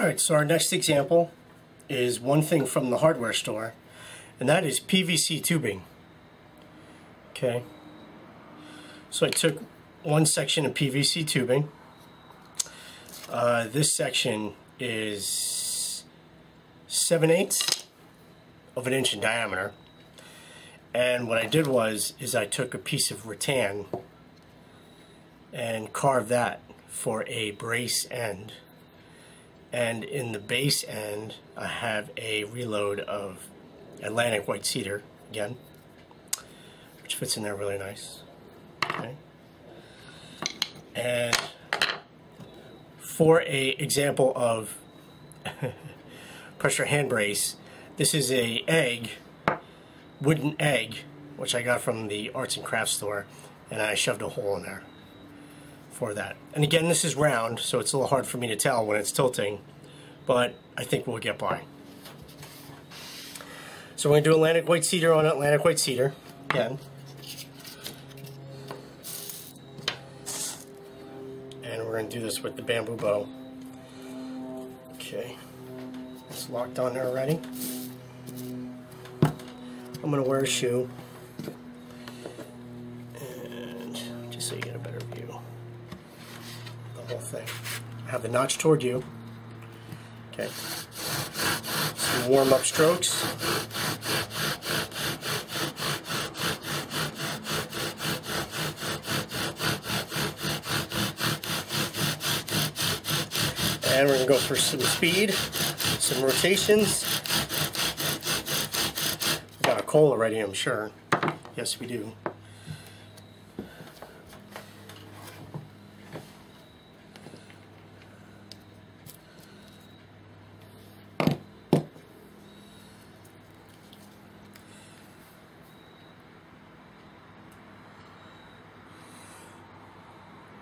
Alright, so our next example is one thing from the hardware store, and that is PVC tubing. Okay, so I took one section of PVC tubing. This section is 7/8 of an inch in diameter, and what I did is I took a piece of rattan and carved that for a brace end. And in the base end, I have a reload of Atlantic white cedar, again, which fits in there really nice. Okay. And for a example of pressure hand brace, this is a wooden egg, which I got from the arts and crafts store, and I shoved a hole in there for that. And again, this is round, so it's a little hard for me to tell when it's tilting, but I think we'll get by. So we're going to do Atlantic white cedar on Atlantic white cedar again. And we're going to do this with the bamboo bow. Okay, it's locked on there already. I'm going to wear a shoe, and just so you get a better view of the whole thing. I have the notch toward you. Okay, some warm-up strokes. And we're going to go for some speed, some rotations. We got a coal already, I'm sure. Yes, we do.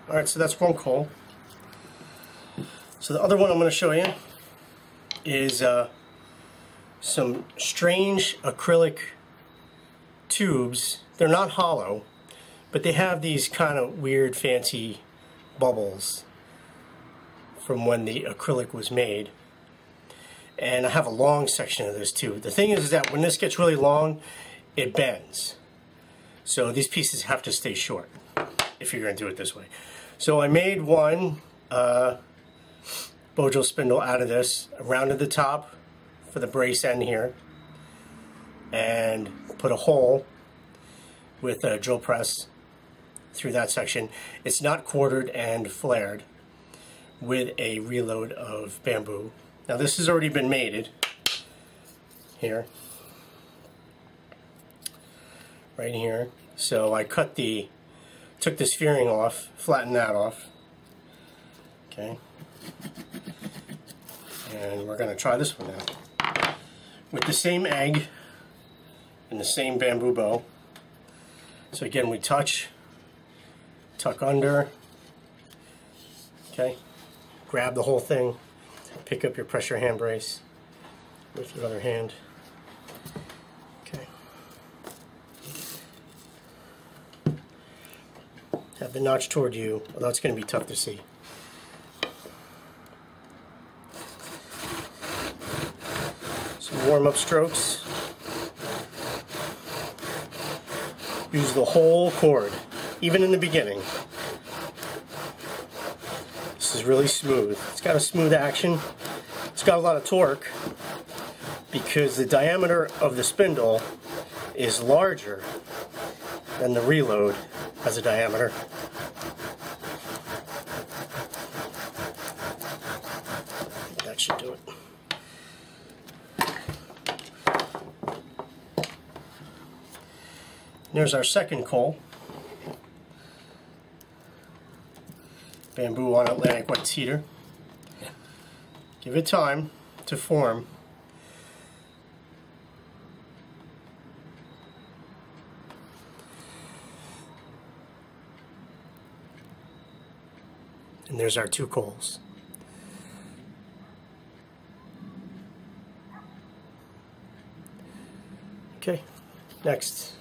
Alright, so that's one coal. So the other one I'm going to show you is some strange acrylic tubes. They're not hollow, but they have these kind of weird fancy bubbles from when the acrylic was made. And I have a long section of this tube. The thing is that when this gets really long, it bends. So these pieces have to stay short if you're going to do it this way. So I made one Cob spindle out of this. I rounded the top for the brace end here and put a hole with a drill press through that section. It's not quartered and flared, with a reload of bamboo. Now this has already been mated here, right here. So I took this fairing off, flattened that off. Okay. And we're going to try this one now. With the same egg and the same bamboo bow. So again, we tuck under, okay, grab the whole thing, pick up your pressure hand brace with your other hand. Okay. Have the notch toward you, although it's going to be tough to see. Warm-up strokes. Use the whole cord, even in the beginning. This is really smooth. It's got a smooth action. It's got a lot of torque because the diameter of the spindle is larger than the reload has a diameter. That should do it. There's our second coal. Bamboo on Atlantic white cedar. Give it time to form. And there's our two coals. Okay, next.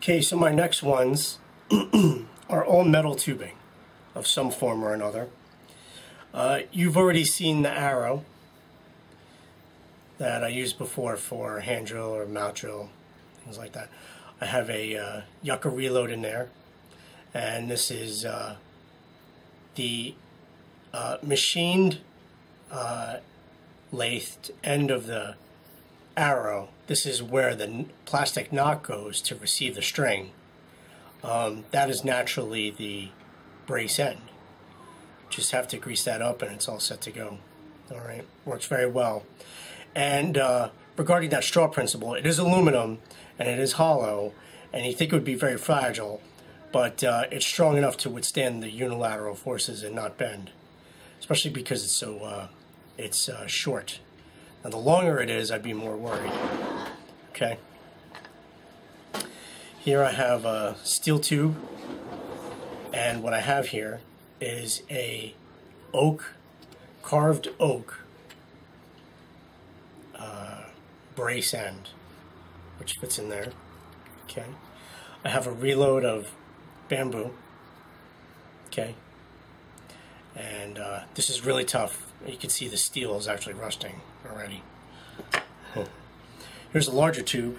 Okay, so my next ones are all metal tubing of some form or another. You've already seen the arrow that I used before for hand drill or mouth drill, things like that. I have a yucca reload in there, and this is the machined lathed end of the arrow. This is where the plastic knot goes to receive the string. That is naturally the brace end. Just have to grease that up and it's all set to go. Alright, works very well. And regarding that straw principle, it is aluminum and it is hollow, and you think it would be very fragile, but it's strong enough to withstand the unilateral forces and not bend, especially because it's so short. Now the longer it is, I'd be more worried. Okay. Here I have a steel tube, and what I have here is a carved oak brace end, which fits in there. Okay. I have a reload of bamboo. Okay. And this is really tough. You can see the steel is actually rusting already. Here's a larger tube.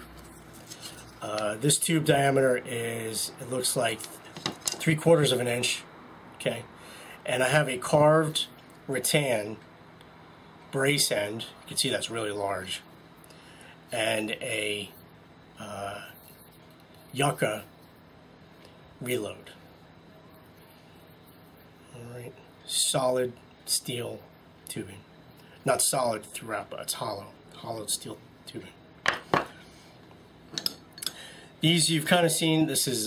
This tube diameter is, it looks like 3/4 of an inch. Okay. And I have a carved rattan brace end. You can see that's really large. And a yucca reload. Alright. Solid steel tubing. Not solid throughout, but it's hollow. Hollowed steel tubing. These you've kind of seen. This is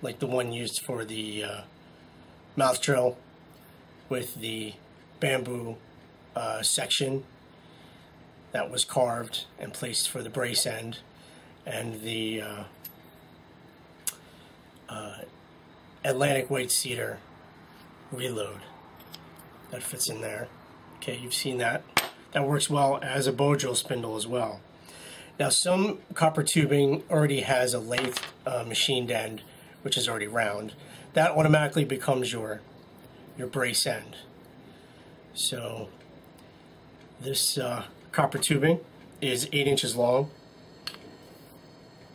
like the one used for the mouth drill with the bamboo section that was carved and placed for the brace end, and the Atlantic white cedar reload that fits in there. Okay, you've seen that. That works well as a bow drill spindle as well. Now some copper tubing already has a lathe machined end, which is already round. That automatically becomes your brace end. So this copper tubing is 8 inches long,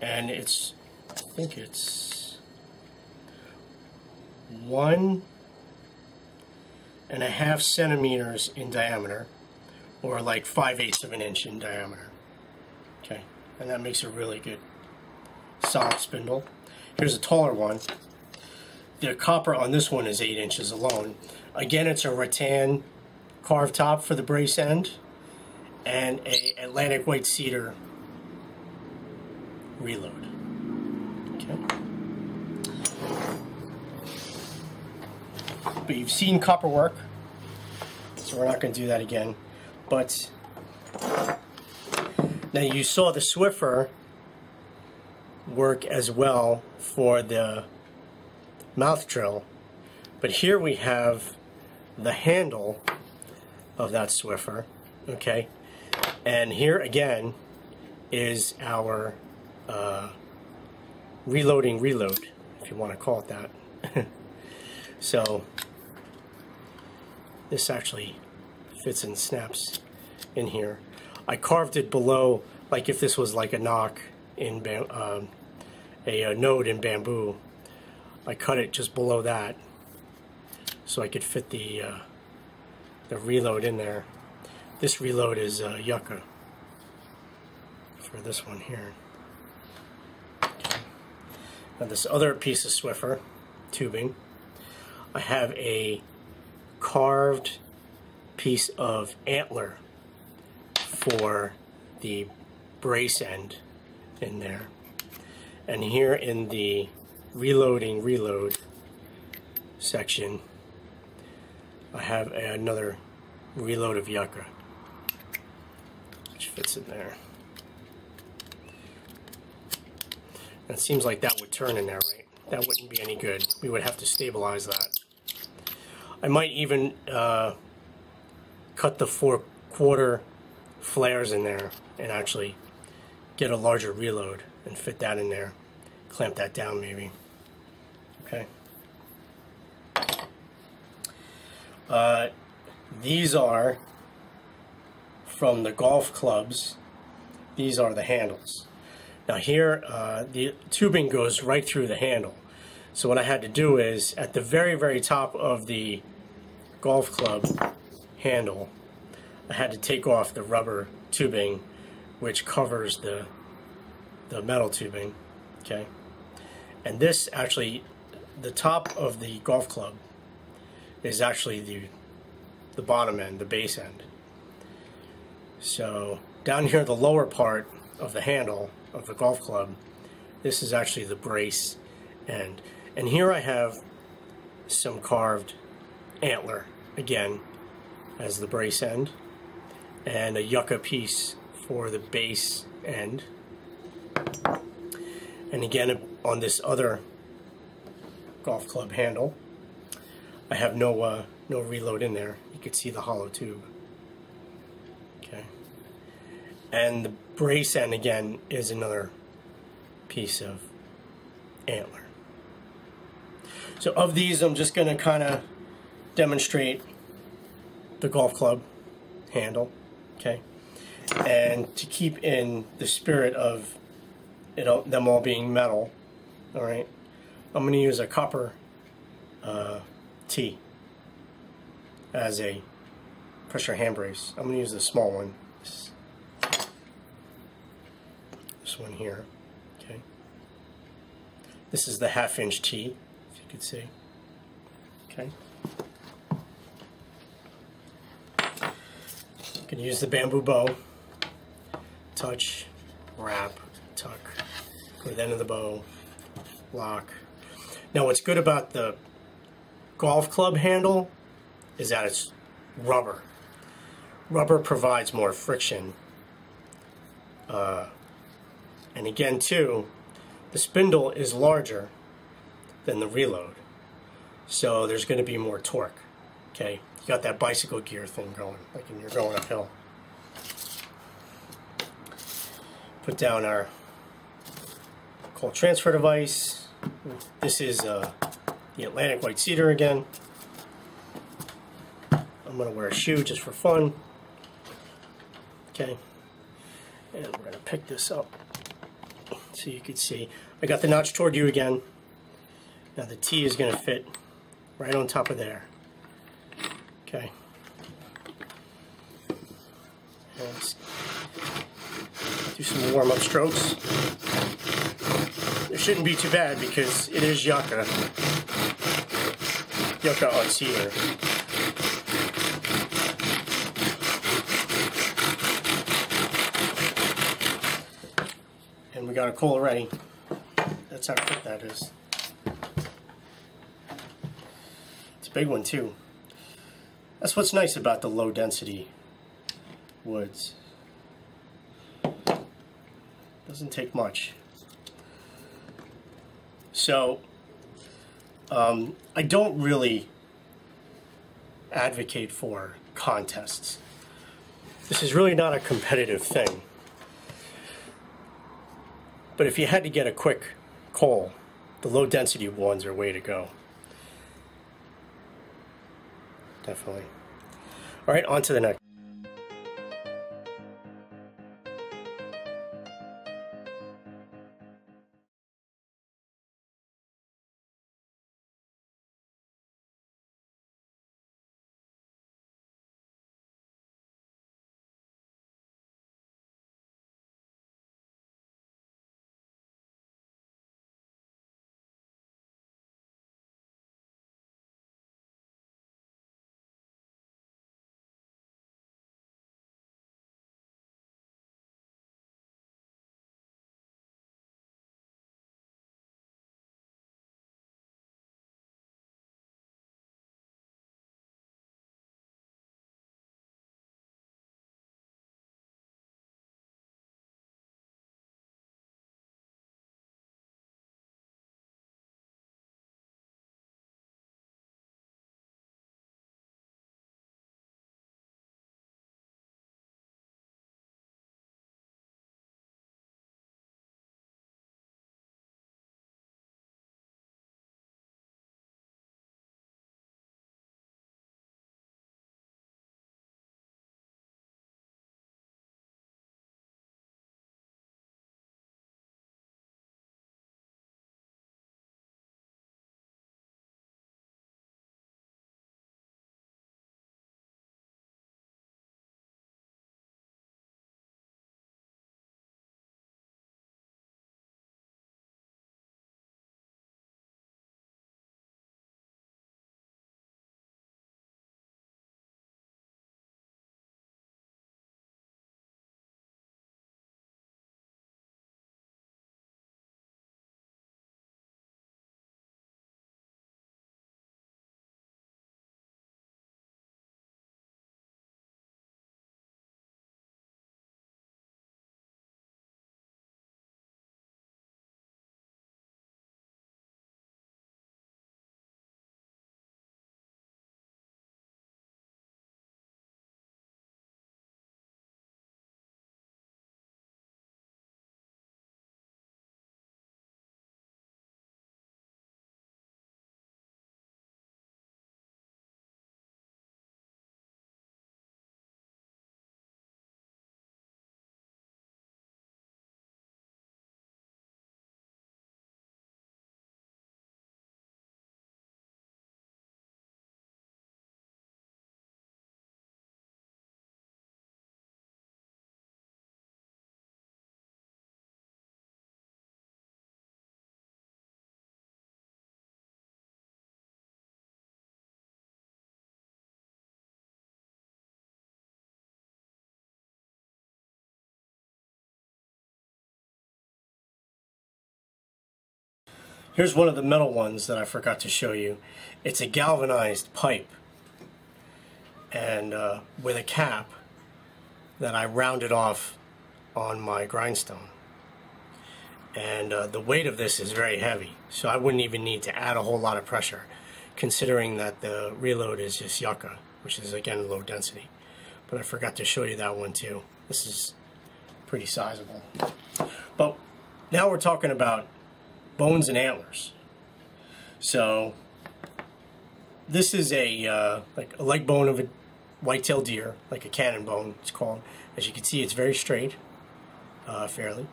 and I think it's 1.5 centimeters in diameter, or like 5/8 of an inch in diameter. Okay, and that makes a really good solid spindle. Here's a taller one. The copper on this one is 8 inches alone. Again, it's a rattan carved top for the brace end, and a Atlantic white cedar reload. Okay. But you've seen copper work, so we're not going to do that again. But now you saw the Swiffer work as well for the mouth drill, but here we have the handle of that Swiffer. Okay, and here again is our reloading reload, if you want to call it that. So this actually fits and snaps in here. I carved it below, like if this was like a knock in a node in bamboo. I cut it just below that so I could fit the reload in there. This reload is yucca for this one here. Okay. Now this other piece of Swiffer tubing, I have a carved piece of antler for the brace end in there. And here in the reloading reload section, I have another reload of yucca, which fits in there. And it seems like that would turn in there, right? That wouldn't be any good. We would have to stabilize that. I might even cut the 4/4 flares in there and actually get a larger reload and fit that in there. clamp that down maybe. Okay. These are from the golf clubs. These are the handles. Now here, the tubing goes right through the handle. So what I had to do is, at the very, very top of the golf club handle, I had to take off the rubber tubing which covers the metal tubing, okay? And this actually, the top of the golf club is actually the bottom end, the base end. So down here, the lower part of the handle of the golf club, this is actually the brace end. And here I have some carved antler, again, as the brace end, and a yucca piece for the base end. And again, on this other golf club handle, I have no reload in there. You can see the hollow tube. Okay. And the brace end, again, is another piece of antler. So of these, I'm just going to kind of demonstrate the golf club handle, okay? And to keep in the spirit of them all being metal, all right, I'm going to use a copper T as a pressure hand brace. I'm going to use the small one, this one here, okay? This is the 1/2 inch T, as you can see, okay? You can use the bamboo bow, touch, wrap, tuck, go to the end of the bow, lock. Now what's good about the golf club handle is that it's rubber. Rubber provides more friction. And again too, the spindle is larger than the reload. So there's going to be more torque. Okay, you got that bicycle gear thing going, like when you're going uphill. Put down our cold transfer device. This is the Atlantic white cedar again. I'm going to wear a shoe just for fun. Okay, and we're going to pick this up so you can see. I got the notch toward you again. Now the T is going to fit right on top of there. Okay. And let's do some warm-up strokes. It shouldn't be too bad because it is yucca. Yucca on cedar. And we got a coal ready. That's how quick that is. It's a big one too. That's what's nice about the low density woods. Doesn't take much. So I don't really advocate for contests. This is really not a competitive thing. But if you had to get a quick coal, the low density ones are way to go. Definitely. All right, on to the next. Here's one of the metal ones that I forgot to show you. It's a galvanized pipe, and with a cap that I rounded off on my grindstone. And the weight of this is very heavy, so I wouldn't even need to add a whole lot of pressure, considering that the reload is just yucca, which is again low density. But I forgot to show you that one too. This is pretty sizable. But now we're talking about bones and antlers. So this is a like a leg bone of a white-tailed deer, like a cannon bone it's called. As you can see, it's very straight, fairly.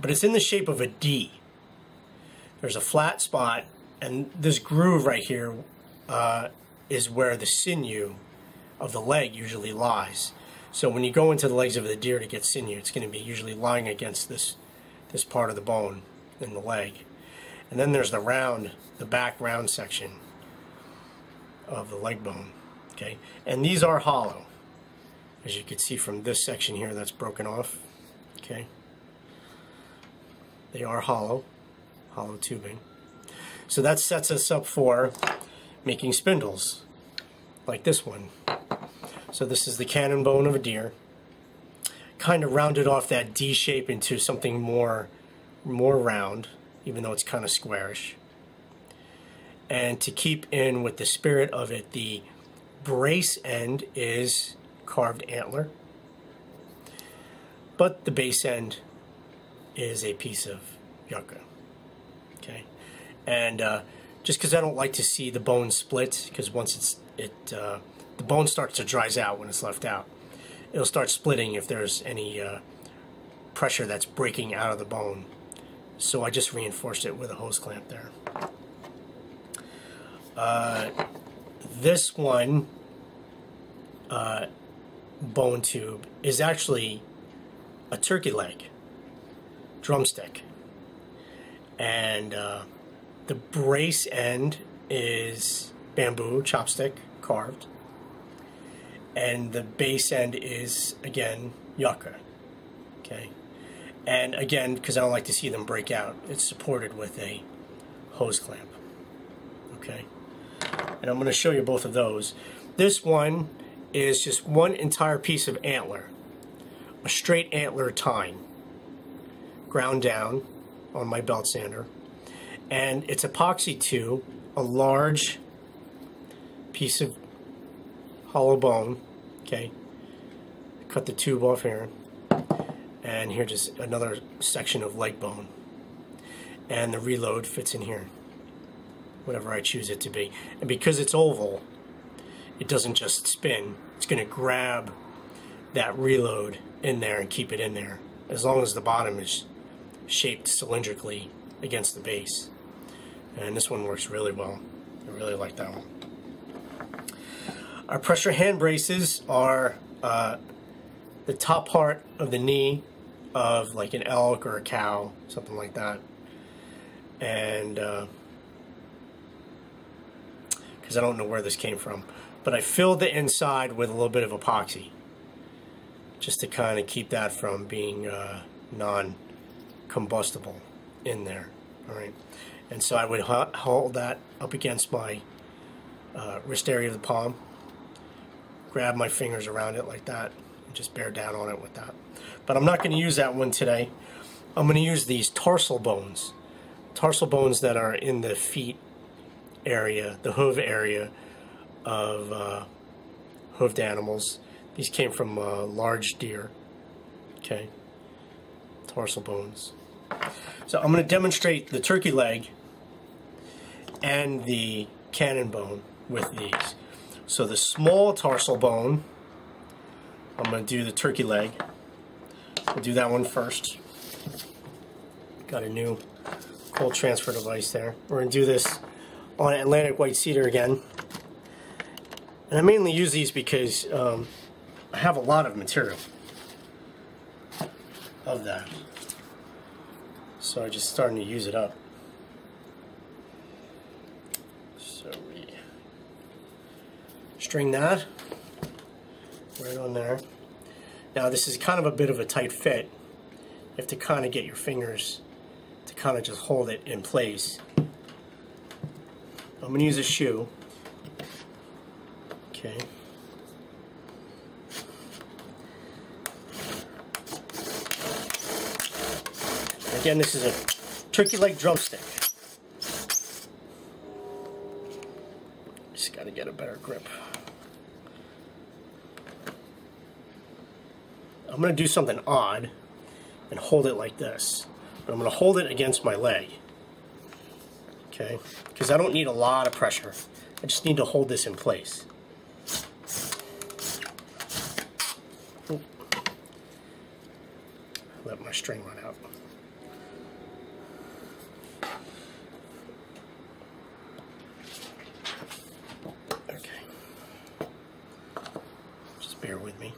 But it's in the shape of a D. There's a flat spot, and this groove right here is where the sinew of the leg usually lies. So when you go into the legs of the deer to get sinew, it's going to be usually lying against this part of the bone in the leg. And then there's the back round section of the leg bone. Okay, and these are hollow, as you can see from this section here that's broken off. Okay, they are hollow tubing. So that sets us up for making spindles, like this one. So this is the cannon bone of a deer, kind of rounded off that D shape into something more round, even though it's kind of squarish. And to keep in with the spirit of it, the brace end is carved antler, but the base end is a piece of yucca. Okay, and just because I don't like to see the bone split, because once the bone starts to dries out when it's left out, it'll start splitting if there's any pressure that's breaking out of the bone. So I just reinforced it with a hose clamp there. This one bone tube is actually a turkey leg drumstick, and the brace end is bamboo chopstick carved, and the base end is again yucca. Okay, and again, because I don't like to see them break out, it's supported with a hose clamp. Okay, and I'm going to show you both of those. This one is just one entire piece of antler, a straight antler tine, ground down on my belt sander, and it's epoxy to a large piece of hollow bone. Okay, cut the tube off here, and here just another section of leg bone, and the reload fits in here, whatever I choose it to be. And because it's oval, it doesn't just spin, it's going to grab that reload in there and keep it in there, as long as the bottom is shaped cylindrically against the base. And this one works really well. I really like that one. Our pressure hand braces are the top part of the knee of like an elk or a cow, something like that. And because I don't know where this came from, but I filled the inside with a little bit of epoxy, just to kind of keep that from being non-combustible in there. All right, and so I would hold that up against my wrist area of the palm, grab my fingers around it like that, and just bear down on it with that. But I'm not going to use that one today. I'm going to use these tarsal bones that are in the feet area, the hoof area of hoofed animals. These came from large deer. Okay, tarsal bones. So I'm going to demonstrate the turkey leg and the cannon bone with these. So the small tarsal bone, I'm going to do the turkey leg. We'll do that one first. Got a new cold transfer device there. We're going to do this on Atlantic white cedar again. And I mainly use these because I have a lot of material of that. So I'm just starting to use it up. So we string that right on there. Now this is kind of a bit of a tight fit. You have to kind of get your fingers to kind of just hold it in place. I'm going to use a shoe. Okay. Again, this is a turkey leg drumstick. Just got to get a better grip. I'm going to do something odd and hold it like this. But I'm going to hold it against my leg. Okay? Because I don't need a lot of pressure. I just need to hold this in place. Ooh. Let my string run out. Okay. Just bear with me.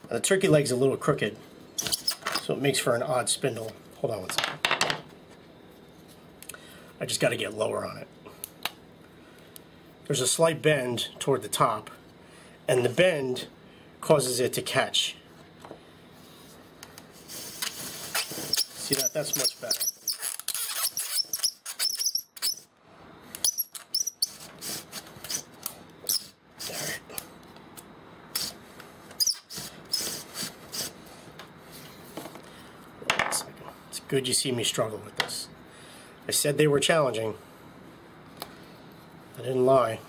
The turkey leg's a little crooked, so it makes for an odd spindle. Hold on one second. I just got to get lower on it. There's a slight bend toward the top, and the bend causes it to catch. See that? That's much better. Good you see me struggle with this. I said they were challenging. I didn't lie.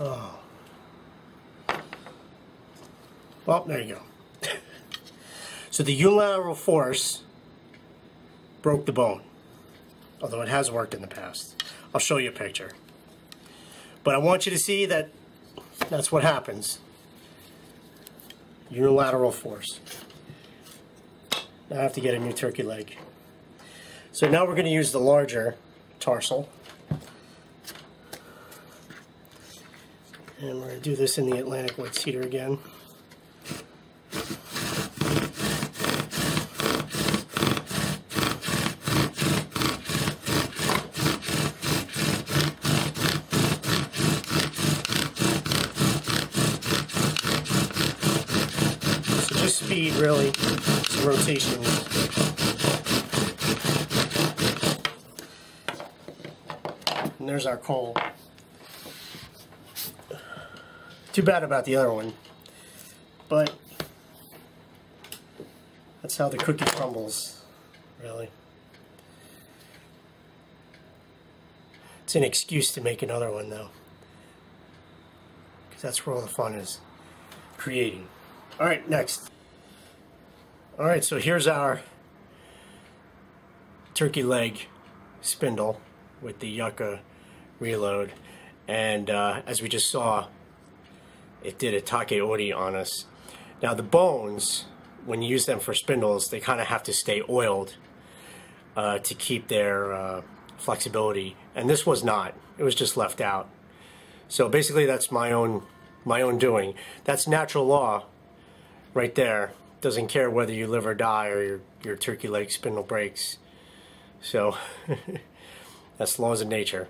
Oh. Well, there you go. So the unilateral force broke the bone, although it has worked in the past. I'll show you a picture. But I want you to see that that's what happens. Unilateral force. Now I have to get a new turkey leg. So now we're going to use the larger tarsal. And we're going to do this in the Atlantic wood cedar again. Speed, really, some rotation. And there's our coal. Too bad about the other one, but that's how the cookie crumbles, really. It's an excuse to make another one, though, because that's where all the fun is, creating. All right, next. All right, so here's our turkey leg spindle with the yucca reload, and as we just saw, it did a take ori on us. Now the bones, when you use them for spindles, they kind of have to stay oiled to keep their flexibility, and this was not. It was just left out. So basically, that's my own doing. That's natural law, right there. Doesn't care whether you live or die or your turkey leg spindle breaks. So that's laws of nature.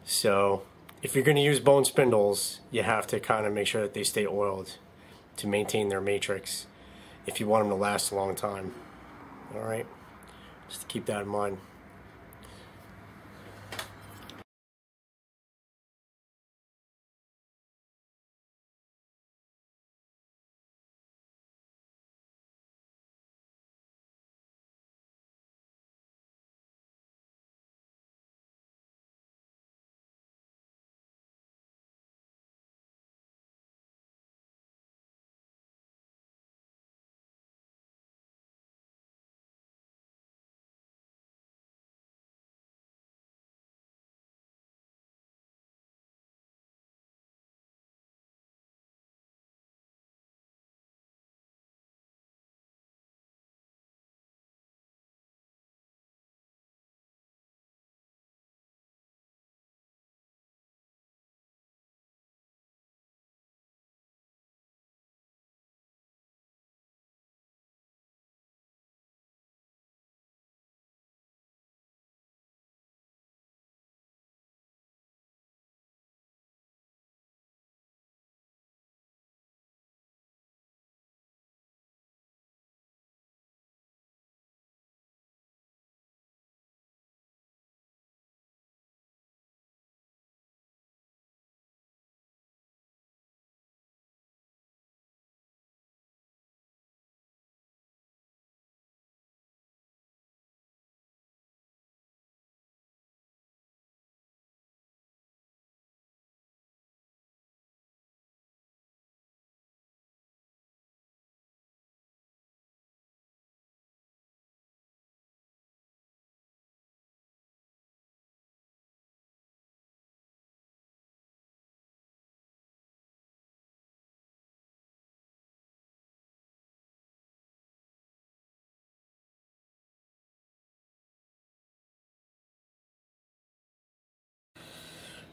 So if you're going to use bone spindles, you have to kind of make sure that they stay oiled to maintain their matrix if you want them to last a long time. All right, just keep that in mind.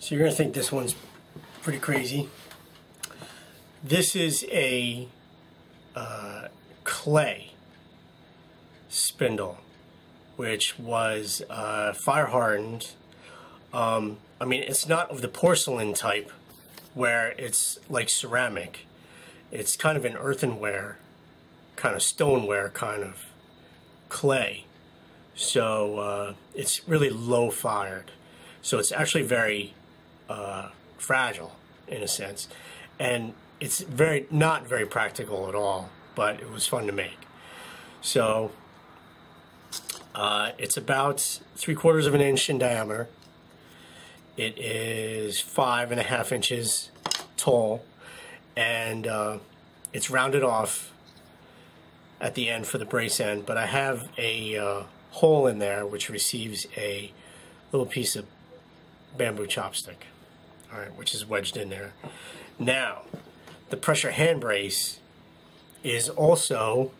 So you're going to think this one's pretty crazy. This is a clay spindle, which was fire hardened. I mean, it's not of the porcelain type where it's like ceramic. It's kind of an earthenware, kind of stoneware kind of clay. So it's really low fired. So it's actually very fragile in a sense. And it's not very practical at all, but it was fun to make. So it's about 3/4 of an inch in diameter. It is 5.5 inches tall, and it's rounded off at the end for the brace end, but I have a hole in there which receives a little piece of bamboo chopstick, all right, which is wedged in there. Now, the pressure hand brace is also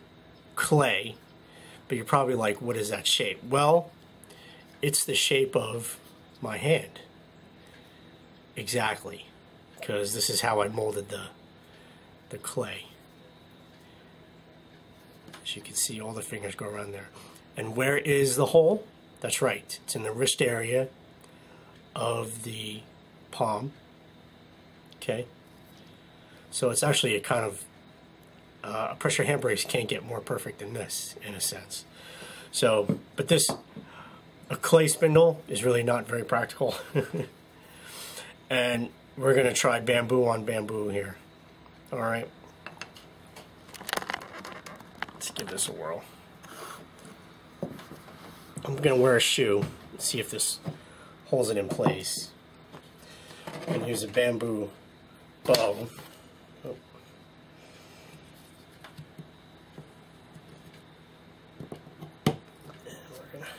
clay, but you're probably like, what is that shape? Well, it's the shape of my hand. Exactly, because this is how I molded the clay. As you can see, all the fingers go around there. And where is the hole? That's right, it's in the wrist area of the palm. Okay. So it's actually a kind of a pressure hand brace can't get more perfect than this, in a sense. So, but a clay spindle is really not very practical. And we're going to try bamboo on bamboo here. All right. Let's give this a whirl. I'm going to wear a shoe, see if this holds it in place. I'm going to use a bamboo bow. Oh. We're going to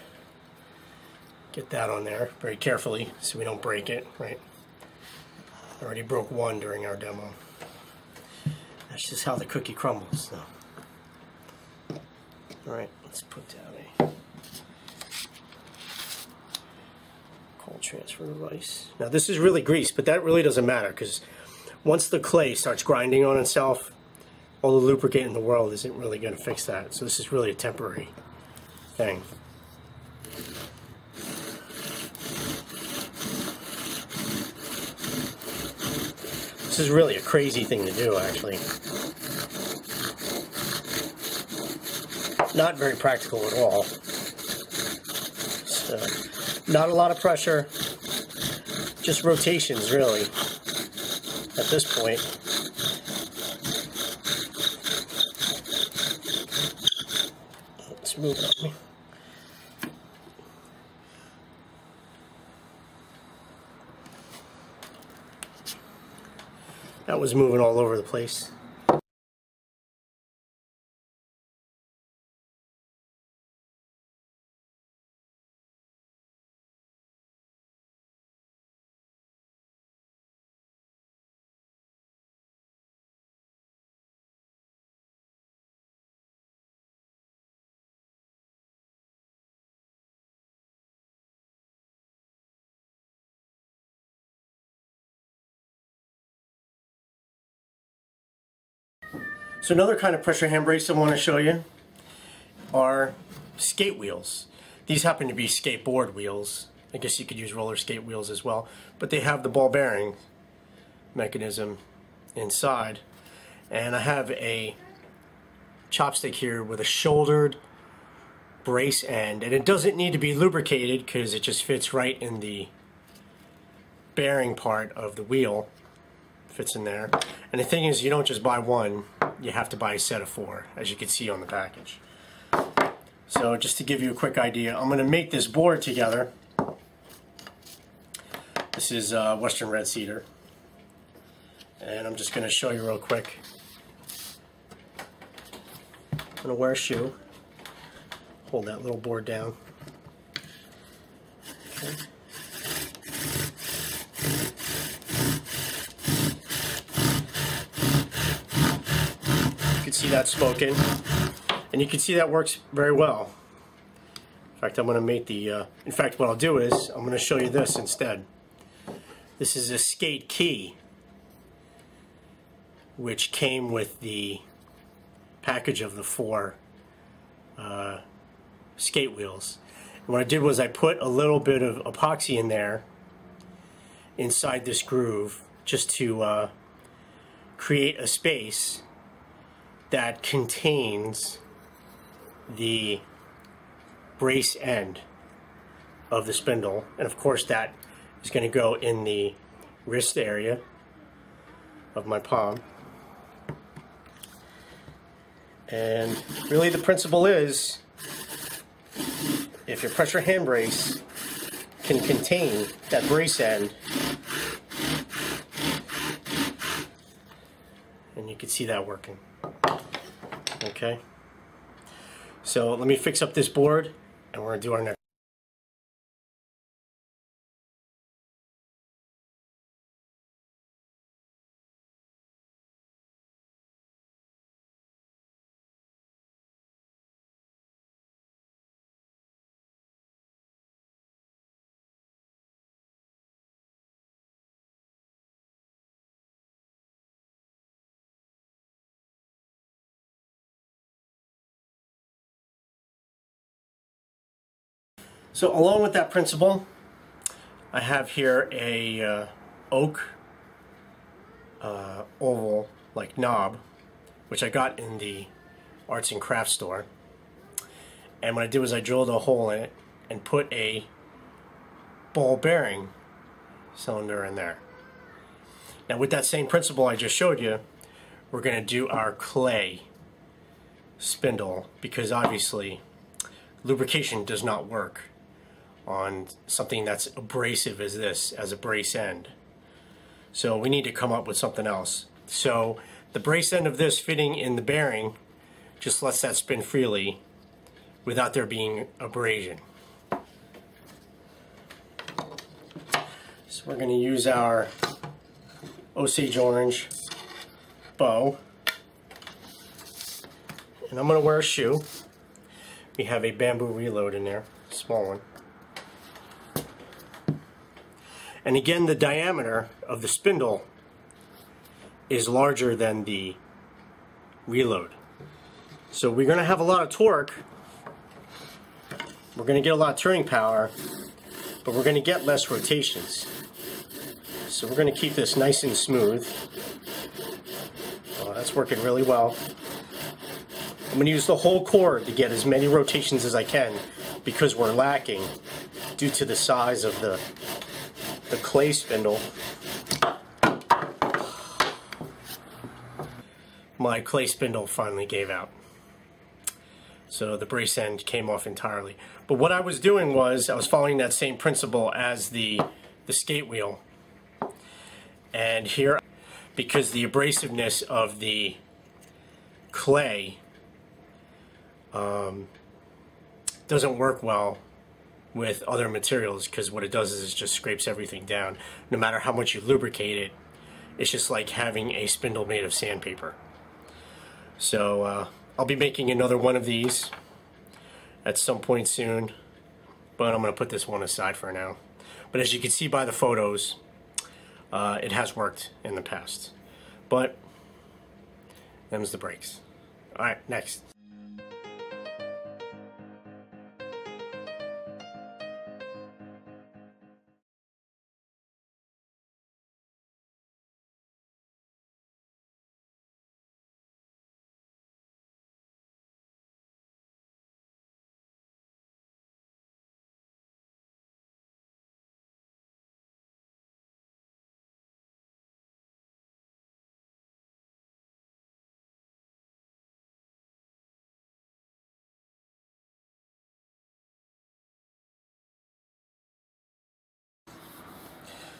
get that on there very carefully so we don't break it, right? I already broke one during our demo. That's just how the cookie crumbles. So. Alright, let's put down a cold transfer device. Now this is really grease, but that really doesn't matter because once the clay starts grinding on itself, all the lubricant in the world isn't really going to fix that. So this is really a temporary thing. This is really a crazy thing to do, actually. Not very practical at all. So, not a lot of pressure, just rotations, really, at this point. Let's move it up. That was moving all over the place. So another kind of pressure hand brace I want to show you are skate wheels. These happen to be skateboard wheels. I guess you could use roller skate wheels as well, but they have the ball bearing mechanism inside. And I have a chopstick here with a shouldered brace end, and it doesn't need to be lubricated because it just fits right in the bearing part of the wheel. Fits in there. And the thing is, you don't just buy one, you have to buy a set of 4, as you can see on the package. So just to give you a quick idea, I'm going to make this board together. This is Western Red Cedar, and I'm just going to show you real quick. I'm going to wear a shoe, hold that little board down. Okay. See that smoking, and you can see that works very well. In fact, I'm going to make the in fact what I'll do is I'm going to show you this instead. This is a skate key, which came with the package of the 4 skate wheels. And what I did was I put a little bit of epoxy in there inside this groove just to create a space that contains the brace end of the spindle, and of course that is going to go in the wrist area of my palm. And really the principle is, if your pressure hand brace can contain that brace end, and you can see that working. Okay, so let me fix up this board and we're going to do our next. So along with that principle, I have here a oak oval like knob, which I got in the arts and crafts store. And what I did was I drilled a hole in it and put a ball bearing cylinder in there. Now with that same principle I just showed you, we're going to do our clay spindle, because obviously lubrication does not work on something that's abrasive as this, as a brace end. So we need to come up with something else. So the brace end of this fitting in the bearing just lets that spin freely without there being abrasion. So we're going to use our Osage orange bow, and I'm going to wear a shoe. We have a bamboo reload in there, small one. And again, the diameter of the spindle is larger than the reload. So we're going to have a lot of torque. We're going to get a lot of turning power, but we're going to get less rotations. So we're going to keep this nice and smooth. Oh, that's working really well. I'm going to use the whole cord to get as many rotations as I can, because we're lacking due to the size of the clay spindle. My clay spindle finally gave out, so the brace end came off entirely. But what I was doing was I was following that same principle as the skate wheel, and here, because the abrasiveness of the clay doesn't work well with other materials, because what it does is it just scrapes everything down. No matter how much you lubricate it, it's just like having a spindle made of sandpaper. So I'll be making another one of these at some point soon, but I'm going to put this one aside for now. But as you can see by the photos, it has worked in the past. But them's the breaks. Alright, next.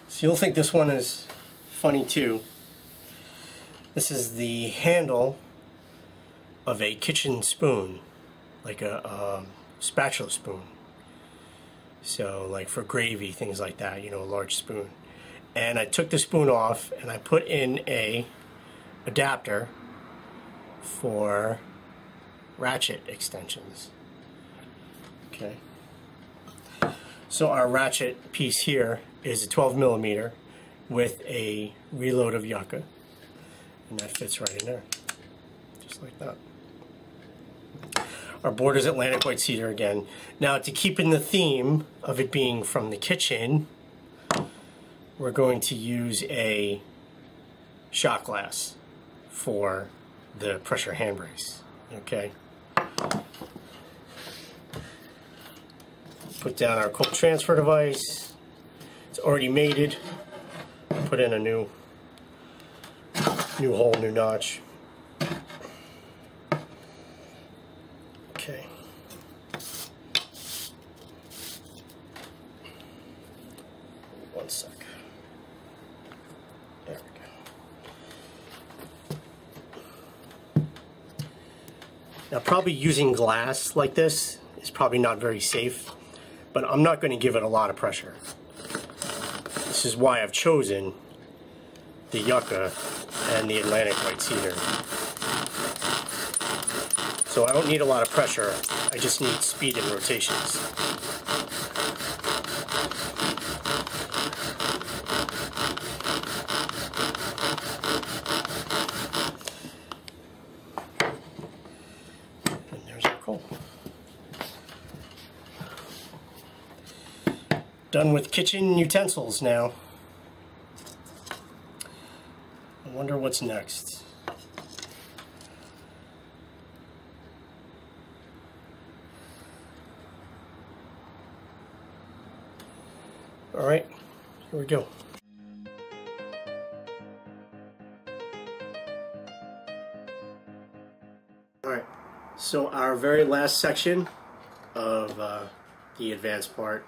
So you'll think this one is funny too. This is the handle of a kitchen spoon, like a spatula spoon. So like for gravy, things like that, you know, a large spoon. And I took the spoon off and I put in a adapter for ratchet extensions. Okay. So our ratchet piece here is a 12 millimeter, with a reload of yucca, and that fits right in there, just like that. Our board is Atlantic white cedar again. Now, to keep in the theme of it being from the kitchen, we're going to use a shot glass for the pressure hand brace. Okay. Put down our cold transfer device. It's already mated. Put in a new hole, new notch. Okay. One sec. There we go. Now, probably using glass like this is probably not very safe, but I'm not going to give it a lot of pressure. This is why I've chosen the yucca and the Atlantic white cedar. So I don't need a lot of pressure, I just need speed and rotations. And there's our coal. Done with kitchen utensils now. I wonder what's next. All right, here we go. All right, so our very last section of the advanced part,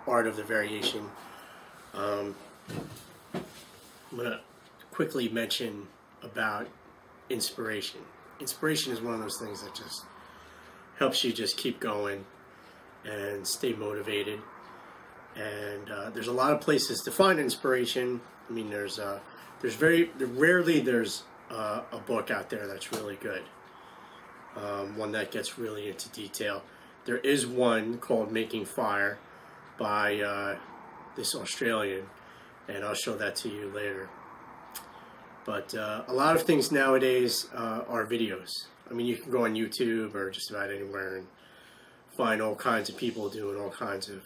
art of the variation. I'm gonna quickly mention about inspiration. Inspiration is one of those things that just helps you just keep going and stay motivated. And there's a lot of places to find inspiration. I mean, rarely there's a book out there that's really good, one that gets really into detail. There is one called Making Fire by this Australian, and I'll show that to you later. But a lot of things nowadays are videos. I mean, you can go on YouTube or just about anywhere and find all kinds of people doing all kinds of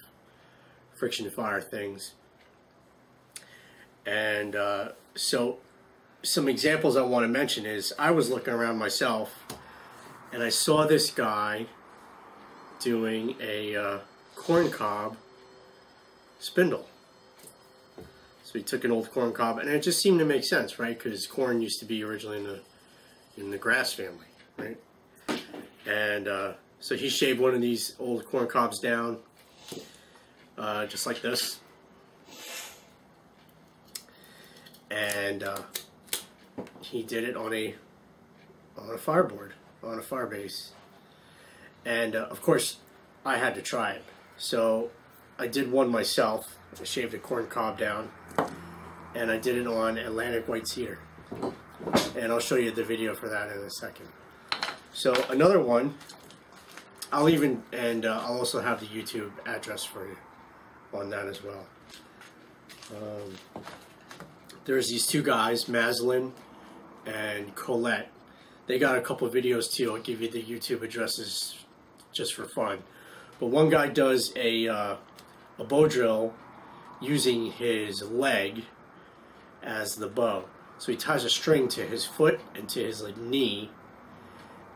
friction fire things. And so some examples I want to mention is, I was looking around myself and I saw this guy doing a corn cob spindle. So he took an old corn cob, and it just seemed to make sense, right? Because corn used to be originally in the grass family, right? And so he shaved one of these old corn cobs down, just like this, and he did it on a fireboard, on a fire base. And of course I had to try it, so I did one myself. I shaved a corn cob down and I did it on Atlantic white cedar, and I'll show you the video for that in a second. So another one, I'll also have the YouTube address for you on that as well. There's these two guys, Maslin and Colette. They got a couple of videos too. I'll give you the YouTube addresses just for fun. But one guy does a bow drill using his leg as the bow. So he ties a string to his foot and to his knee,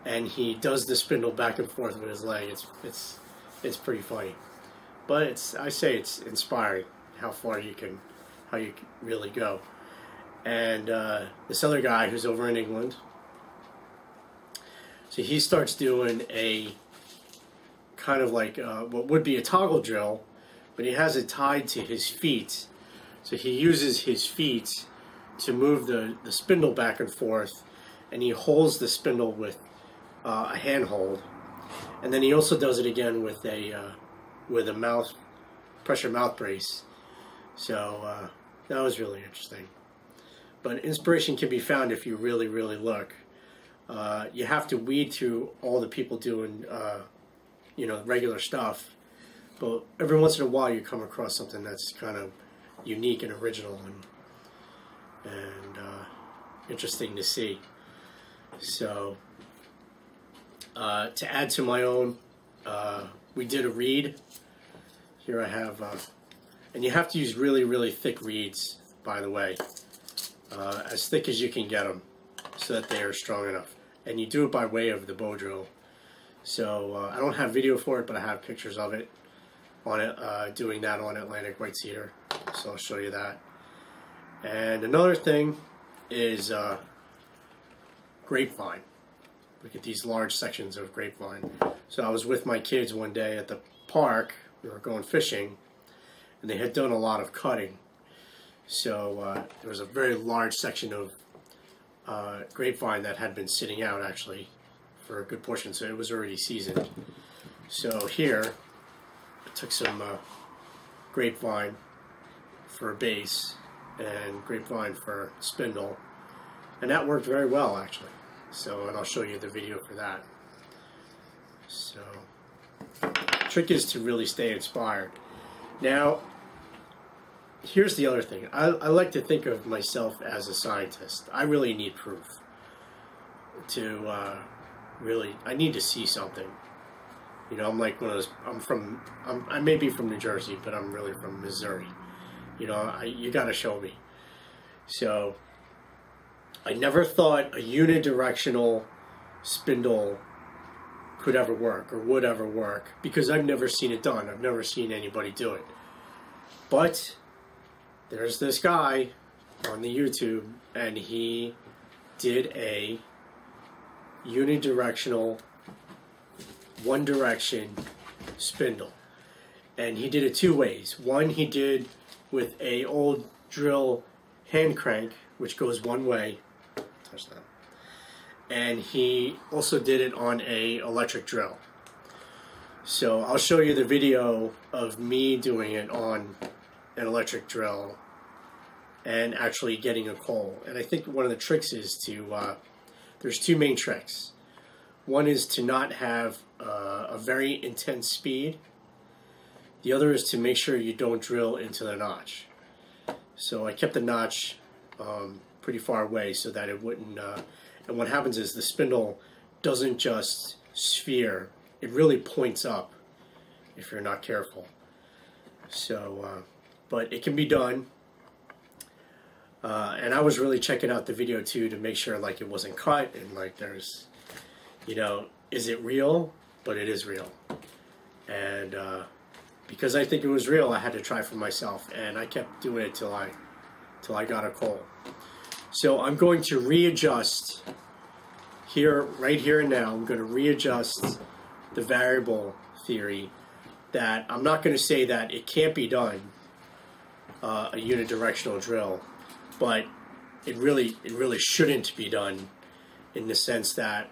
and he does the spindle back and forth with his leg. It's pretty funny, but I say it's inspiring how far you can really go. And this other guy who's over in England, so he starts doing a kind of like what would be a toggle drill, but he has it tied to his feet. So he uses his feet to move the spindle back and forth, and he holds the spindle with a handhold, and then he also does it again with a pressure mouth brace. So that was really interesting. But inspiration can be found if you really, really look. You have to weed through all the people doing regular stuff, but every once in a while you come across something that's kind of unique and original and interesting to see. So to add to my own, we did a reed. Here I have, and you have to use really thick reeds, by the way, as thick as you can get them, so that they are strong enough. And you do it by way of the bow drill. So I don't have video for it, but I have pictures of it on it, doing that on Atlantic white cedar. So I'll show you that. And another thing is grapevine. Look at these large sections of grapevine. So I was with my kids one day at the park. We were going fishing, and they had done a lot of cutting. So there was a very large section of grapevine that had been sitting out actually for a good portion, so it was already seasoned. So here I took some grapevine for a base and grapevine for spindle, and that worked very well actually. So, and I'll show you the video for that. So the trick is to really stay inspired. Now here's the other thing. I like to think of myself as a scientist. I really need proof to I need to see something. You know, I'm like one of those, I may be from New Jersey, but I'm really from Missouri. You know, you gotta show me. So I never thought a unidirectional spindle could ever work or would ever work, because I've never seen it done. I've never seen anybody do it. But there's this guy on the YouTube, and he did a unidirectional, one direction spindle. And he did it two ways. One he did with a old drill hand crank, which goes one way. Touch that. And he also did it on a electric drill. So I'll show you the video of me doing it on an electric drill and actually getting a coal. And I think one of the tricks is to, there's two main tricks. One is to not have a very intense speed. The other is to make sure you don't drill into the notch. So I kept the notch pretty far away so that it wouldn't, and what happens is the spindle doesn't just sphere, it really points up if you're not careful. So, but it can be done. And I was really checking out the video too to make sure like it wasn't cut and like there's, you know, is it real? But it is real. And because I think it was real, I had to try for myself, and I kept doing it till I got a coal. So I'm going to readjust here, right here and now. I'm going to readjust the variable theory that I'm not going to say that it can't be done, a unidirectional drill, but it really shouldn't be done, in the sense that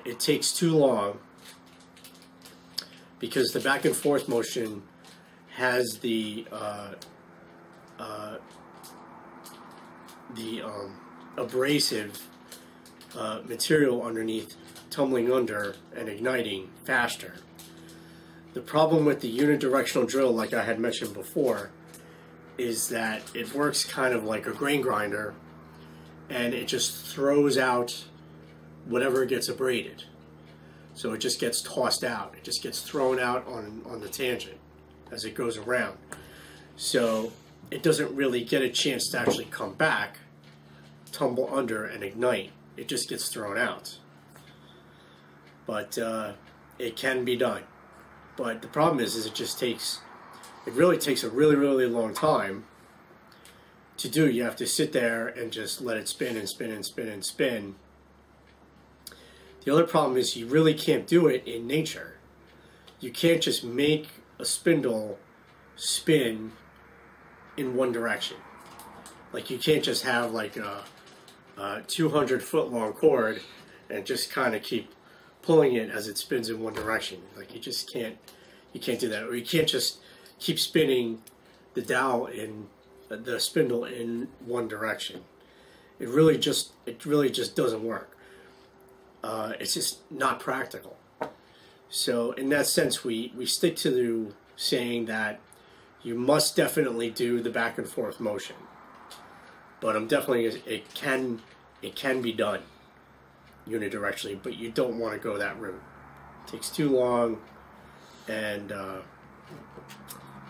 it takes too long, because the back and forth motion has the abrasive material underneath tumbling under and igniting faster. The problem with the unidirectional drill, like I had mentioned before, is that it works kind of like a grain grinder, and it just throws out whatever gets abraded. So it just gets tossed out. It just gets thrown out on the tangent as it goes around. So it doesn't really get a chance to actually come back, tumble under, and ignite. It just gets thrown out. But it can be done. But the problem is it really takes a really long time to do. You have to sit there and just let it spin and spin and spin and spin. The other problem is you really can't do it in nature. You can't just make a spindle spin in one direction. Like, you can't just have like a 200-foot long cord and just kind of keep pulling it as it spins in one direction. Like, you just can't, you can't do that. Or you can't just keep spinning the dowel in the spindle in one direction. It really just doesn't work. It's just not practical. So in that sense, we stick to the saying that you must definitely do the back and forth motion. But I'm definitely, it can be done unidirectionally, but you don't want to go that route. It takes too long, and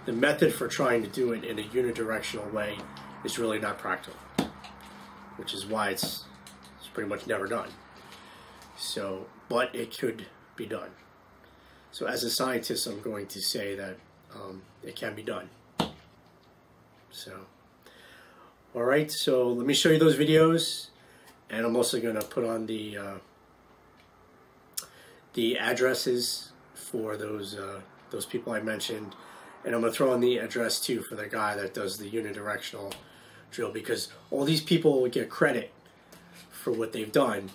the method for trying to do it in a unidirectional way is really not practical, which is why it's pretty much never done. So, but it could be done. So as a scientist, I'm going to say that it can be done. So, all right, so let me show you those videos, and I'm also going to put on the addresses for those people I mentioned, and I'm going to throw in the address too for the guy that does the unidirectional drill, because all these people will get credit for what they've done.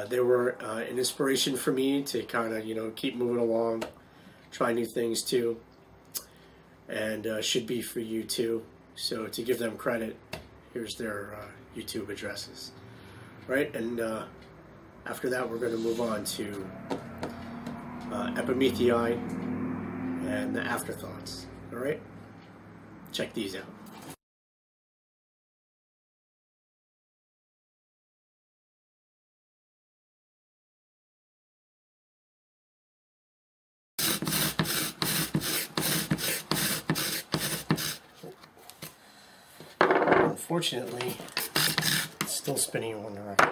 They were an inspiration for me to kind of, you know, keep moving along, try new things too, and should be for you too. So to give them credit, here's their YouTube addresses, right? And after that, we're going to move on to Epimethei and the afterthoughts. All right, check these out. Unfortunately, it's still spinning in one direction.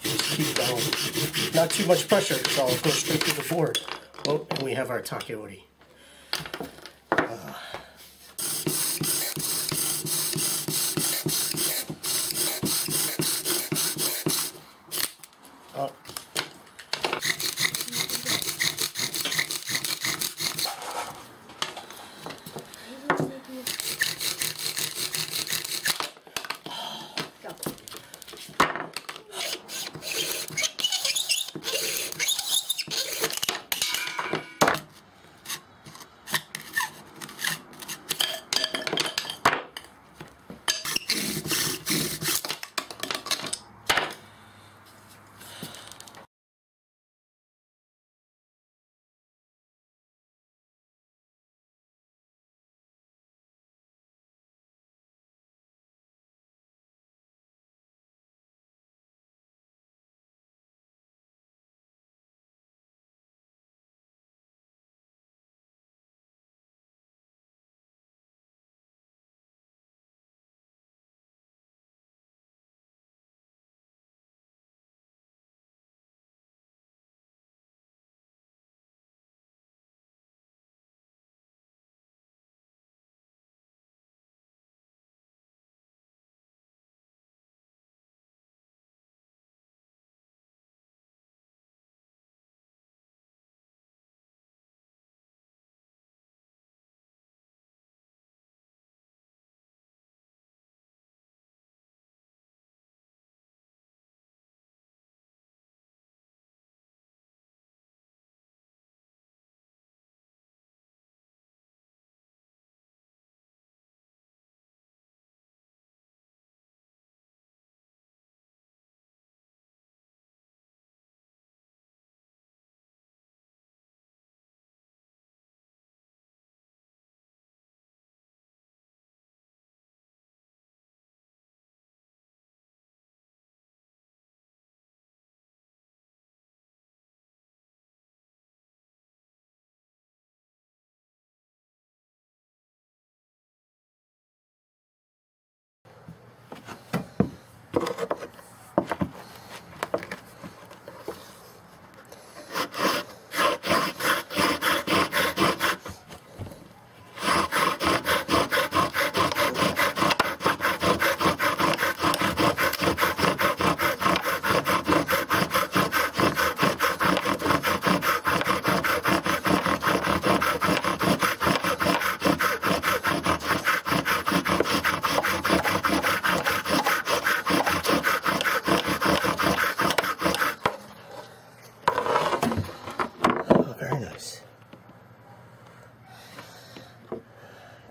Just keep going. Not too much pressure, because I'll go straight to the board. Oh, and we have our takeori. Oh.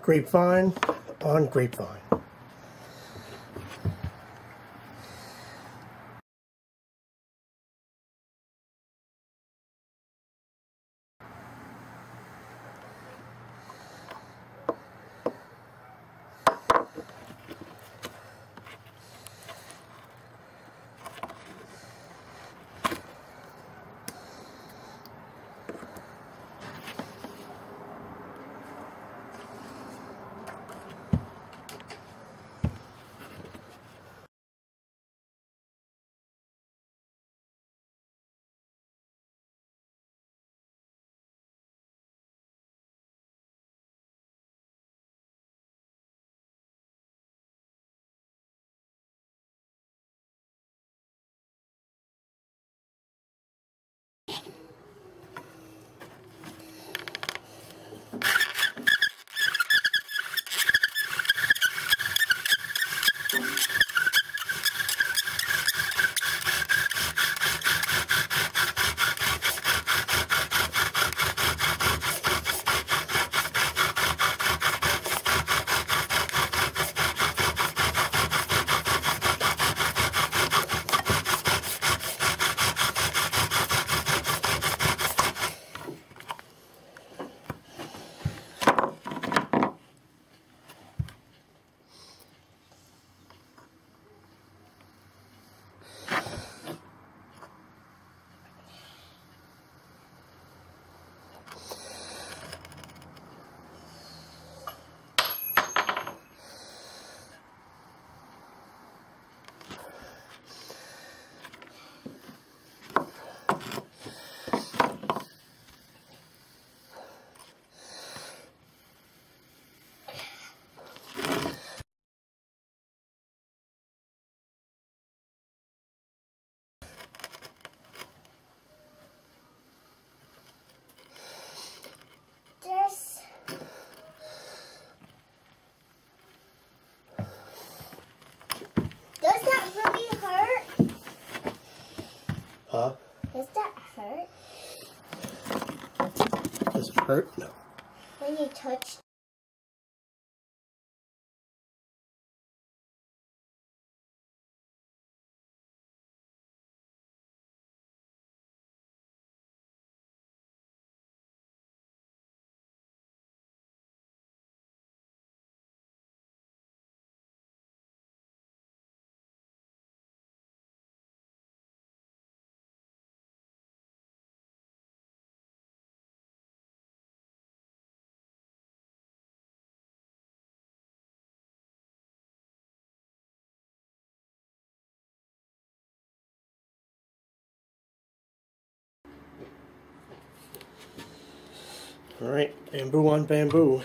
Grapevine on Grapevine. hurt? No. When you touch. All right, bamboo on bamboo.